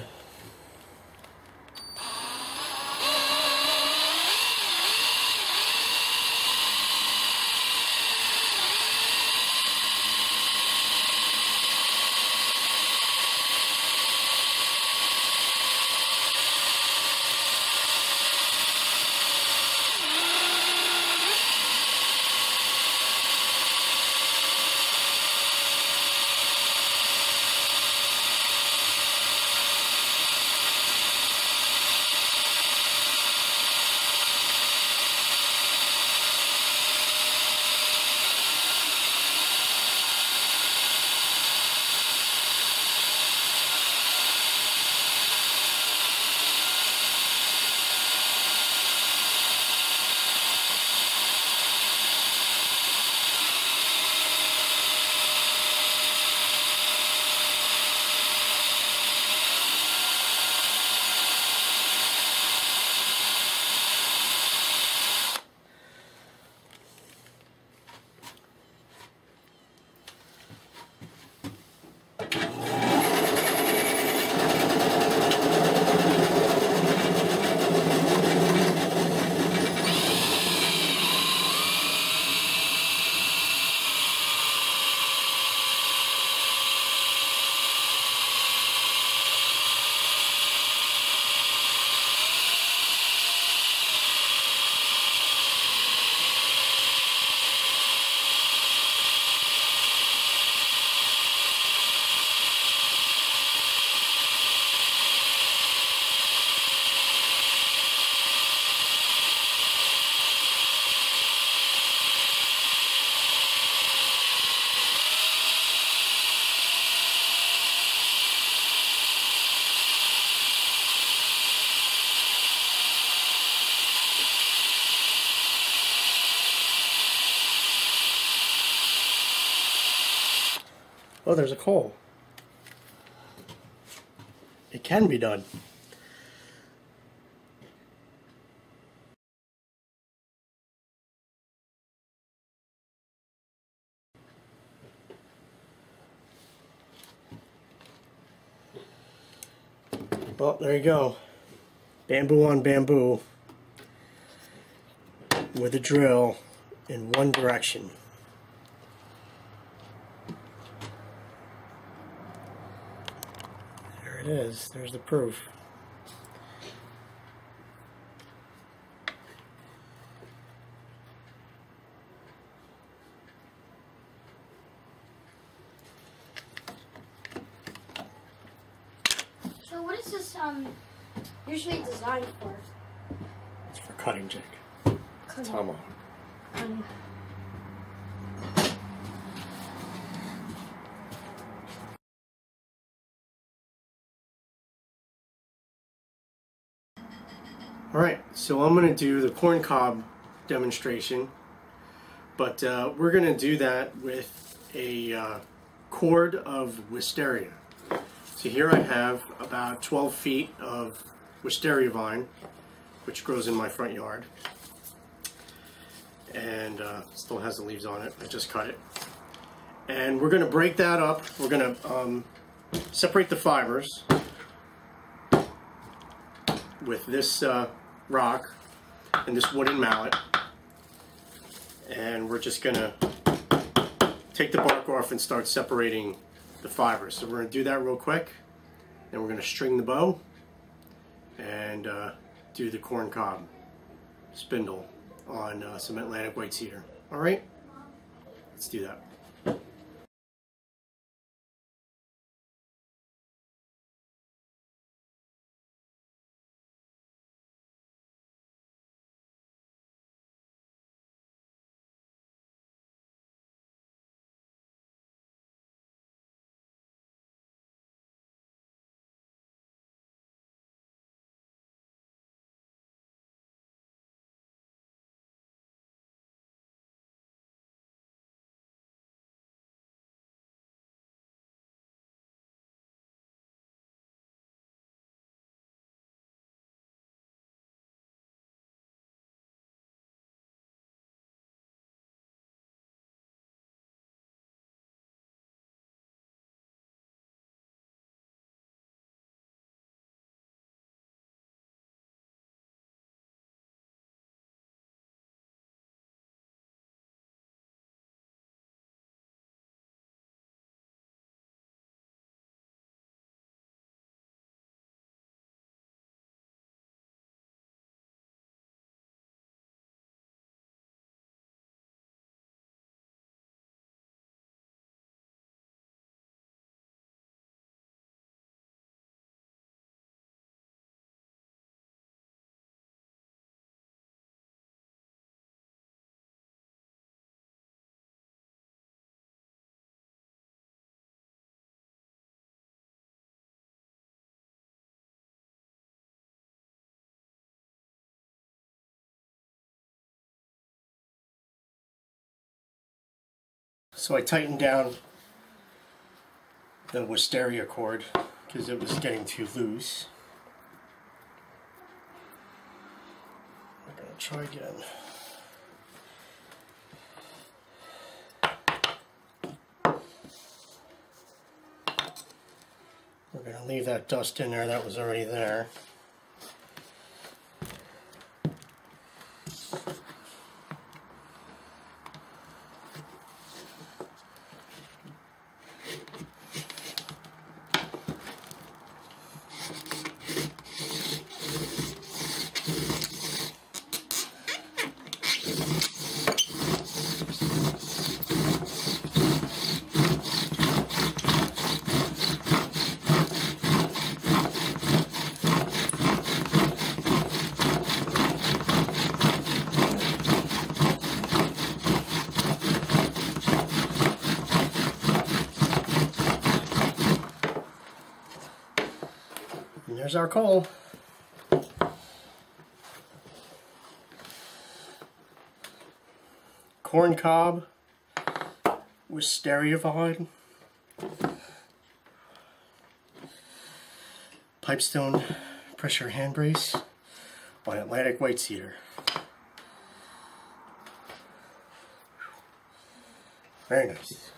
Oh, there's a coal. It can be done. Well, there you go. Bamboo on bamboo with a drill in one direction. There it is. There's the proof. So what is this usually designed for? It's for cutting jig. Tomahawk. Alright, so I'm going to do the corn cob demonstration, but we're going to do that with a cord of wisteria. So here I have about 12 feet of wisteria vine, which grows in my front yard, and still has the leaves on it. I just cut it. And we're going to break that up. We're going to separate the fibers with this rock and this wooden mallet, and we're just going to take the bark off and start separating the fibers. So we're going to do that real quick, then we're going to string the bow and do the corn cob spindle on some Atlantic white cedar. Alright, let's do that. So I tightened down the wisteria cord because it was getting too loose. We're going to try again. We're going to leave that dust in there that was already there. And there's our coal. Corn cob wisteria vine, pipestone pressure hand brace on Atlantic white cedar. Very nice.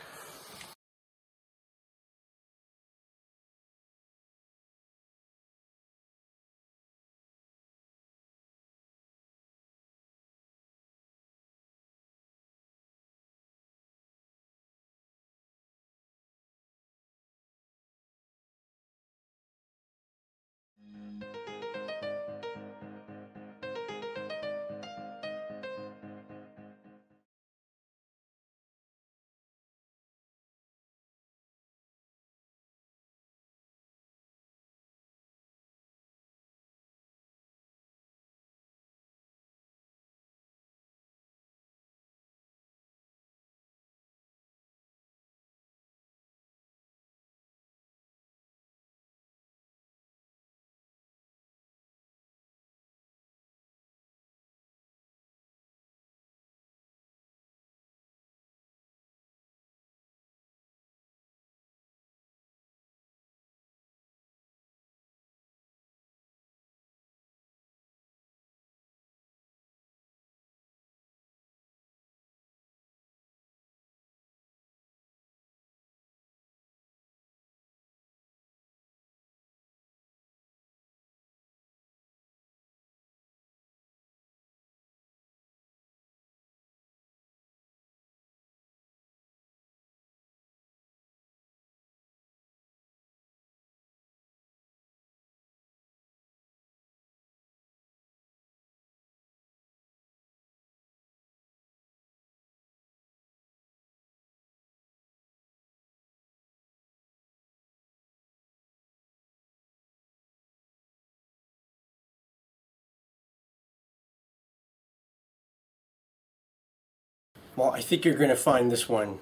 Well, I think you're going to find this one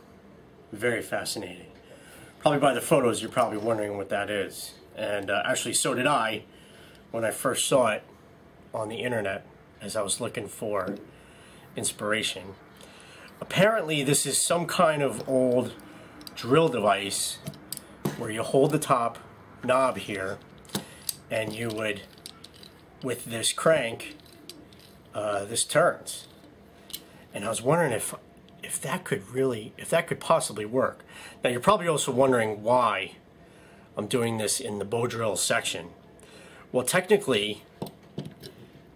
very fascinating. Probably by the photos, you're probably wondering what that is. And actually, so did I when I first saw it on the internet as I was looking for inspiration. Apparently, this is some kind of old drill device where you hold the top knob here and you would, with this crank, this turns. And I was wondering if that could possibly work. Now you're probably also wondering why I'm doing this in the bow drill section. Well, technically,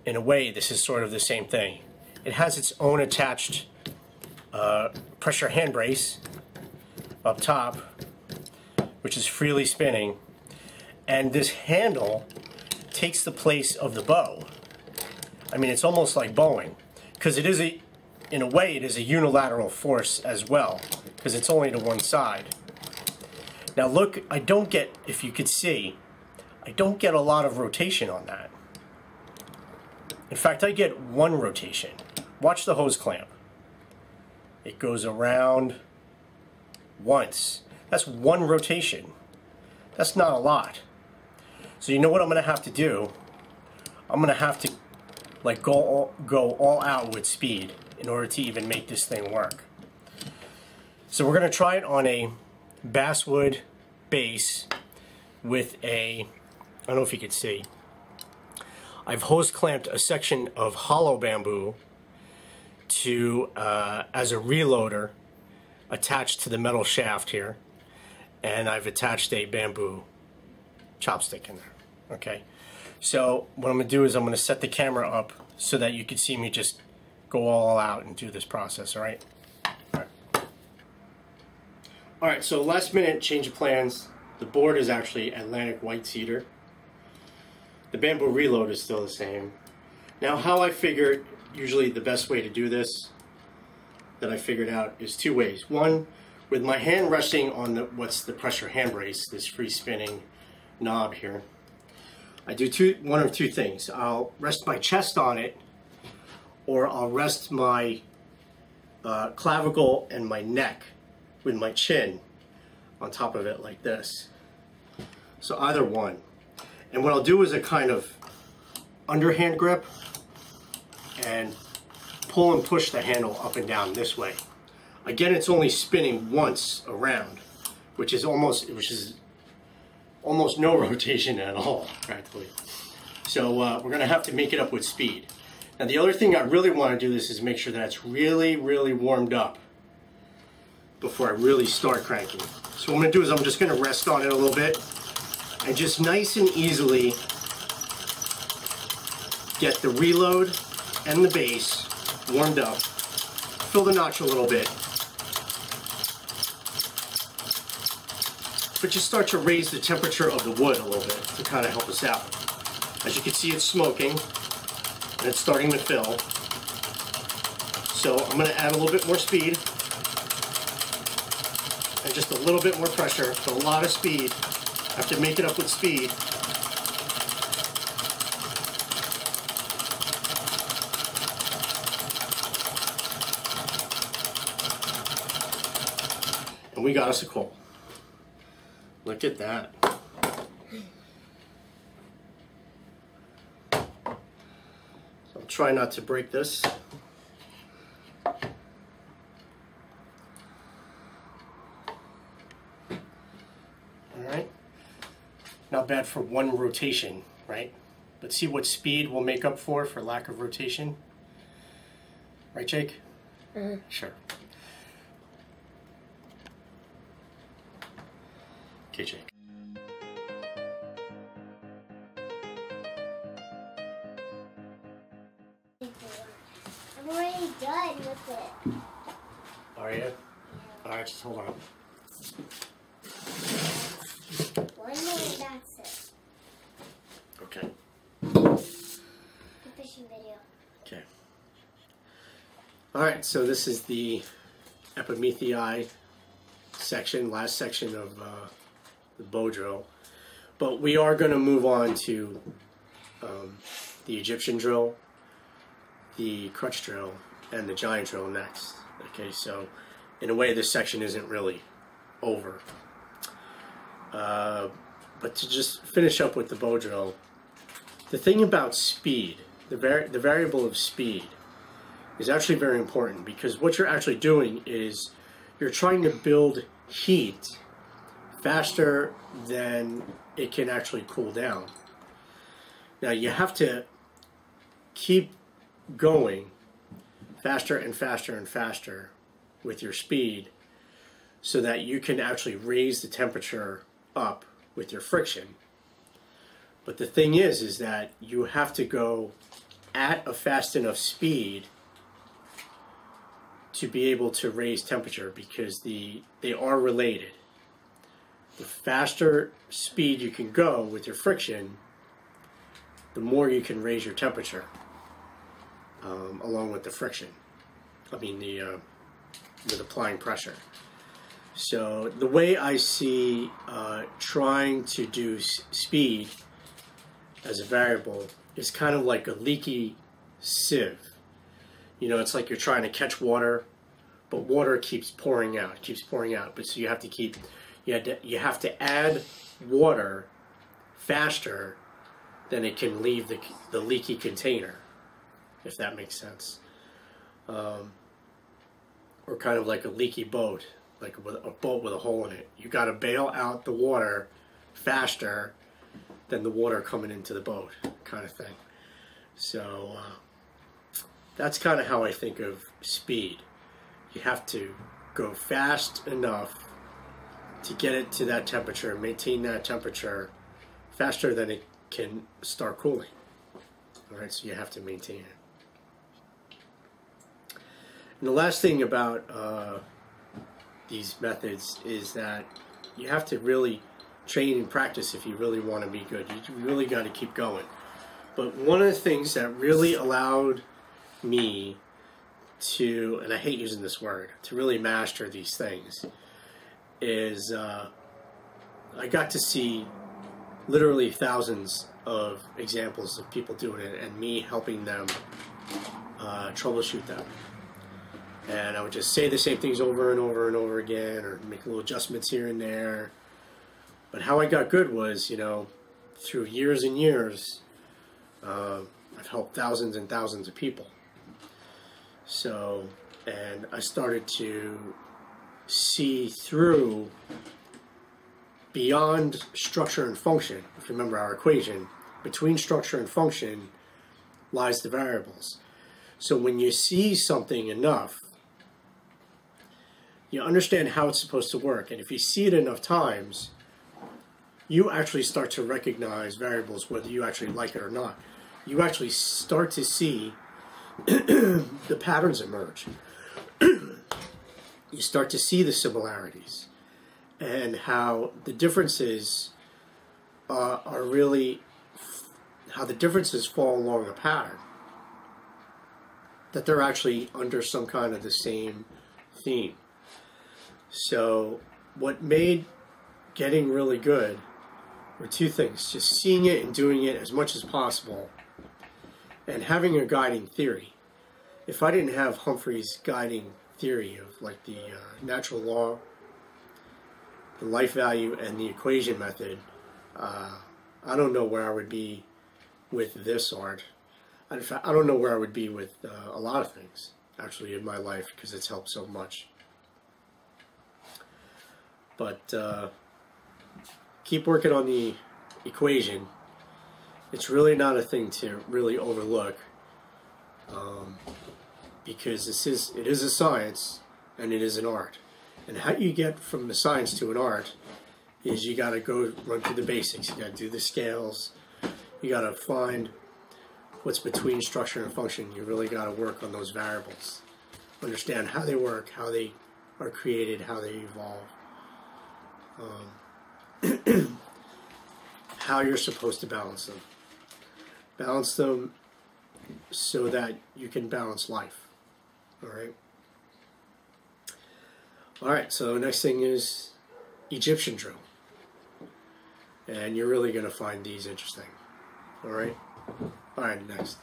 in a way, this is sort of the same thing. It has its own attached pressure hand brace up top, which is freely spinning, and this handle takes the place of the bow. I mean, it's almost like bowing, because in a way, it is a unilateral force as well, because it's only to one side. Now look, I don't get, if you could see, I don't get a lot of rotation on that. In fact, I get one rotation. Watch the hose clamp. It goes around once. That's one rotation. That's not a lot. So you know what I'm going to have to do? I'm going to have to like go all out with speed in order to even make this thing work. So we're going to try it on a basswood base with a, I don't know if you can see, I've hose clamped a section of hollow bamboo to as a reloader attached to the metal shaft here, and I've attached a bamboo chopstick in there. Okay, so what I'm going to do is I'm going to set the camera up so that you can see me just go all out and do this process. All right. All right, so last minute change of plans. The board is actually Atlantic white cedar. The bamboo reload is still the same. Now, how I figured usually the best way to do this that I figured out is two ways. One, with my hand resting on what's the pressure hand brace, this free spinning knob here, I do one of two things. I'll rest my chest on it, or I'll rest my clavicle and my neck with my chin on top of it like this. So either one. And what I'll do is a kind of underhand grip and pull and push the handle up and down this way. Again, it's only spinning once around, which is almost no rotation at all, practically. So we're going to have to make it up with speed. Now, the other thing I really want to do this is make sure that it's really, really warmed up before I really start cranking. So what I'm going to do is I'm just going to rest on it a little bit and just nice and easily get the reload and the base warmed up. Fill the notch a little bit, but just start to raise the temperature of the wood a little bit to kind of help us out. As you can see, it's smoking and it's starting to fill. So I'm going to add a little bit more speed and just a little bit more pressure, but a lot of speed. I have to make it up with speed. And we got us a coal. Look at that. So I'll try not to break this. Alright. Not bad for one rotation, right? But see what speed will make up for lack of rotation? Right, Jake? Mm-hmm. Sure. Okay, Jake. I'm already done with it. Are you? Alright, just hold on. 1 minute, that's it. Okay. The fishing video. Okay. Alright, so this is the epimethei section, last section of the bow drill. But we are going to move on to the Egyptian drill, the crutch drill, and the giant drill next. Okay, so in a way this section isn't really over. But to just finish up with the bow drill, the thing about speed, the variable of speed, is actually very important, because what you're actually doing is you're trying to build heat faster than it can actually cool down. Now you have to keep going faster and faster and faster with your speed so that you can actually raise the temperature up with your friction. But the thing is that you have to go at a fast enough speed to be able to raise temperature, because they are related. The faster speed you can go with your friction, the more you can raise your temperature along with the friction. I mean with applying pressure. So the way I see trying to do speed as a variable is kind of like a leaky sieve. You know, it's like you're trying to catch water, but water keeps pouring out, But so you have to keep, you have to add water faster than it can leave the leaky container, if that makes sense. Or kind of like a leaky boat. like with a boat with a hole in it. You got to bail out the water faster than the water coming into the boat, kind of thing. So that's kind of how I think of speed. You have to go fast enough to get it to that temperature, maintain that temperature faster than it can start cooling. All right, so you have to maintain it. And the last thing about these methods is that you have to really train and practice if you really want to be good. You really got to keep going. But one of the things that really allowed me to, and I hate using this word, to really master these things is I got to see literally thousands of examples of people doing it and me helping them troubleshoot them. And I would just say the same things over and over and over again, or make little adjustments here and there. But how I got good was, you know, through years and years, I've helped thousands and thousands of people. So, and I started to see through beyond structure and function. If you remember our equation, between structure and function lies the variables. So when you see something enough, you understand how it's supposed to work. And if you see it enough times, you actually start to recognize variables, whether you actually like it or not. You actually start to see the patterns emerge. You start to see the similarities and how the differences are really, how the differences fall along a pattern, that they're actually under some kind of the same theme. So what made getting really good were two things: just seeing it and doing it as much as possible, and having a guiding theory. If I didn't have Humphrey's guiding theory of like the natural law, the life value, and the equation method, I don't know where I would be with this art. In fact, I don't know where I would be with a lot of things actually in my life, because it's helped so much. But keep working on the equation. It's really not a thing to really overlook, because it is a science and it is an art. And how you get from the science to an art is you got to go run through the basics. You got to do the scales. You got to find what's between structure and function. You really got to work on those variables. Understand how they work, how they are created, how they evolve. How you're supposed to balance them. Balance them so that you can balance life. Alright? Alright, so the next thing is Egyptian drill. And you're really going to find these interesting. Alright? Alright, next.